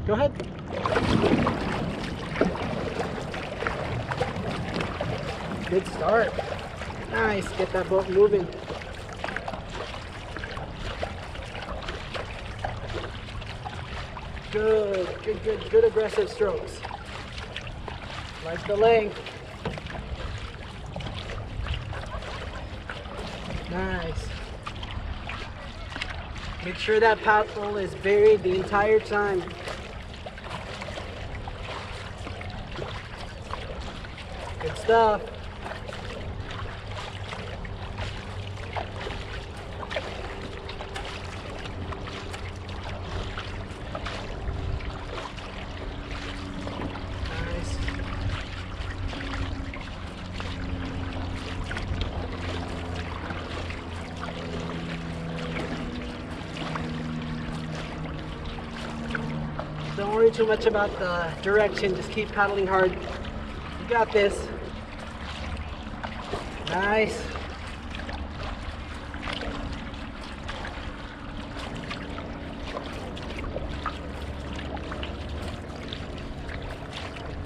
Go ahead. Good start. Nice, get that boat moving. Good aggressive strokes. Like the length. Nice. Make sure that paddle is buried the entire time. Good stuff. Don't worry too much about the direction, just keep paddling hard. You got this. Nice.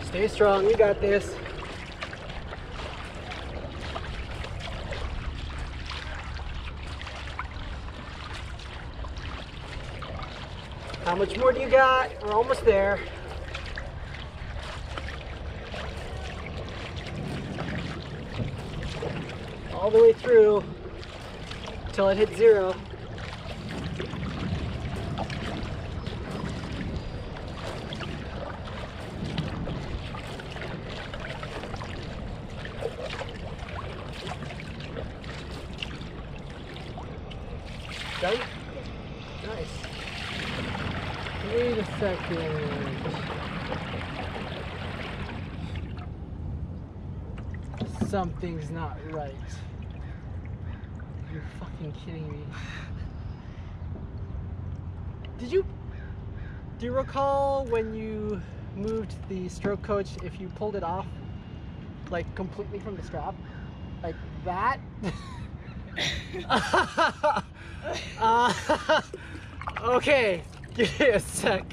Stay strong, you got this. How much more do you got? We're almost there. All the way through until it hits 0. Done? Nice. Wait a second. Something's not right. You're fucking kidding me. Do you recall when you moved the stroke coach, if you pulled it off like completely from the strap? Like that? Okay, give me a sec.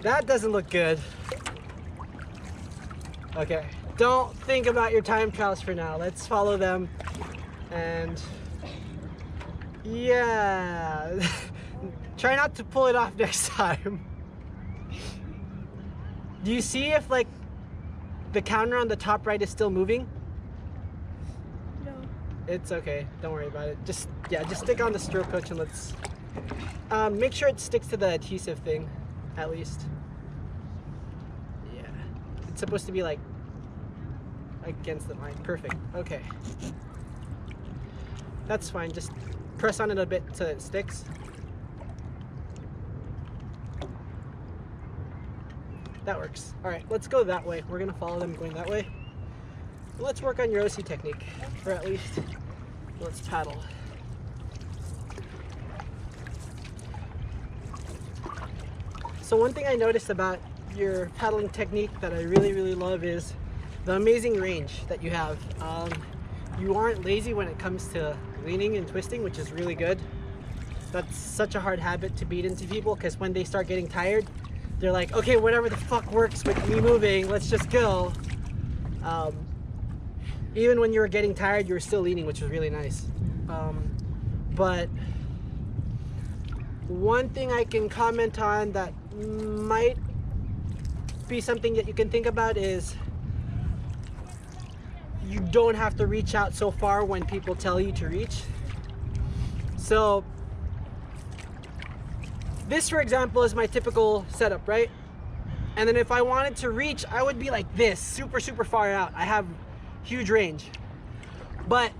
That doesn't look good. Okay, don't think about your time trials for now. Let's follow them. And yeah, try not to pull it off next time. Do you see if like the counter on the top right is still moving? No. It's okay, don't worry about it. Just stick on the stroke coach and let's make sure it sticks to the adhesive thing at least. Yeah, it's supposed to be like against the line. Perfect. Okay, that's fine. Just press on it a bit so it sticks. That works. All right, let's go that way. We're gonna follow them going that way. Let's work on your OC technique, or at least let's paddle. So one thing I noticed about your paddling technique that I really love is the amazing range that you have. You aren't lazy when it comes to leaning and twisting, which is really good. That's such a hard habit to beat into people, because when they start getting tired, they're like, okay, whatever the fuck works with me moving, let's just go. Even when you were getting tired, you were still leaning, which was really nice. But one thing I can comment on that might be something that you can think about is you don't have to reach out so far when people tell you to reach. So this, for example, is my typical setup, right? And then if I wanted to reach, I would be like this, super far out. I have huge range. But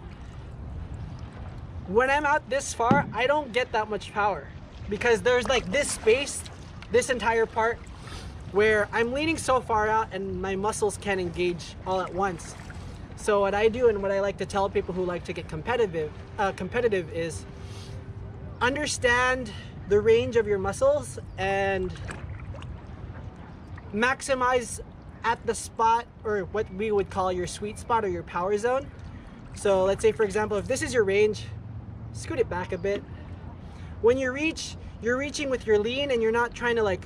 when I'm out this far, I don't get that much power, because there's like this space, this entire part, where I'm leaning so far out and my muscles can't engage all at once. So what I do, and what I like to tell people who like to get competitive is understand the range of your muscles and maximize at the spot, or what we would call your sweet spot or your power zone. So let's say, for example, if this is your range, scoot it back a bit. When you reach, you're reaching with your lean and you're not trying to like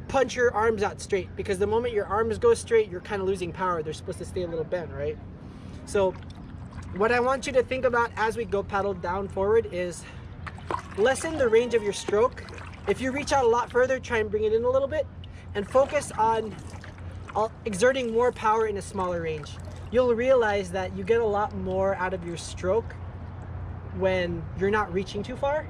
punch your arms out straight, because the moment your arms go straight, you're kind of losing power. They're supposed to stay a little bent, right? So what I want you to think about as we go paddle down forward is lessen the range of your stroke. If you reach out a lot further, try and bring it in a little bit and focus on exerting more power in a smaller range. You'll realize that you get a lot more out of your stroke when you're not reaching too far.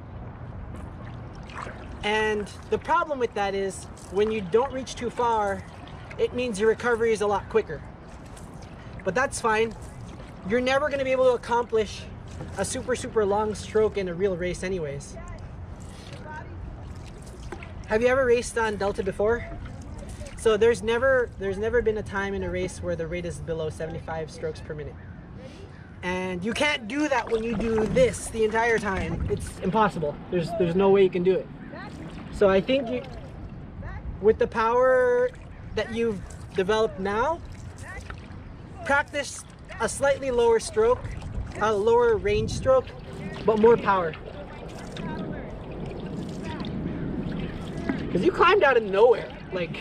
And the problem with that is when you don't reach too far, it means your recovery is a lot quicker. But that's fine. You're never going to be able to accomplish a super long stroke in a real race anyways. Have you ever raced on Delta before? So there's never been a time in a race where the rate is below 75 strokes per minute. And you can't do that when you do this the entire time. It's impossible. There's no way you can do it. So I think with the power that you've developed now, practice a slightly lower stroke, a lower range stroke, but more power. Because you climbed out of nowhere. Like,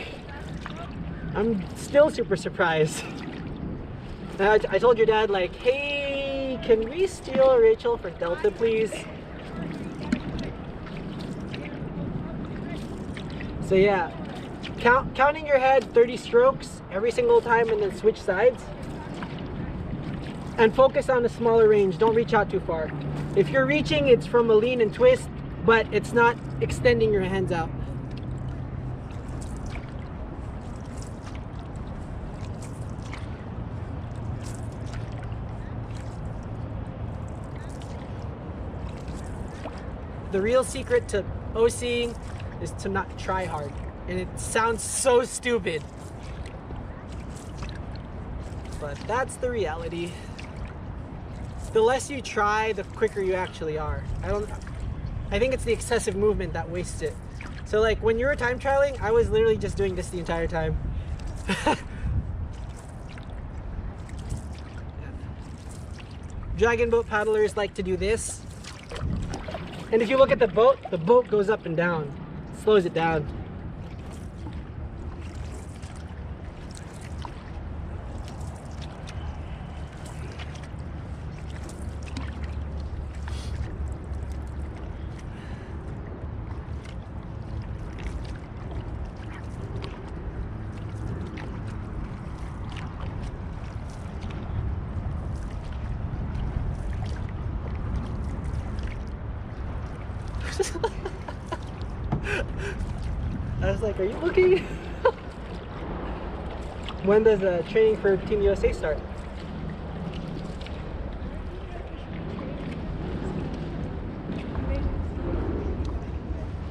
I'm still super surprised. I told your dad, like, hey, can we steal Rachel for Delta, please? So yeah, counting your head 30 strokes every single time and then switch sides. And focus on a smaller range, don't reach out too far. If you're reaching, it's from a lean and twist, but it's not extending your hands out. The real secret to OCing is to not try hard. And it sounds so stupid, but that's the reality. The less you try, the quicker you actually are. I think it's the excessive movement that wastes it. So like when you were time trialing, I was literally just doing this the entire time. Dragon boat paddlers like to do this. And if you look at the boat goes up and down. Slows it down. I was like, are you looking? When does training for Team USA start?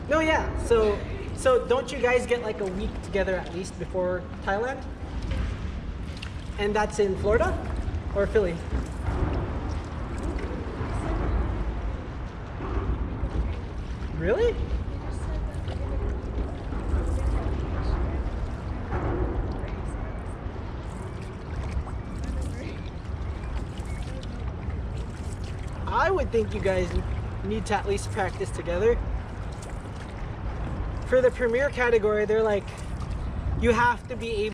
No, yeah. So don't you guys get like a week together at least before Thailand? And that's in Florida or Philly? Really? I would think you guys need to at least practice together. For the premier category, they're like, you have to be able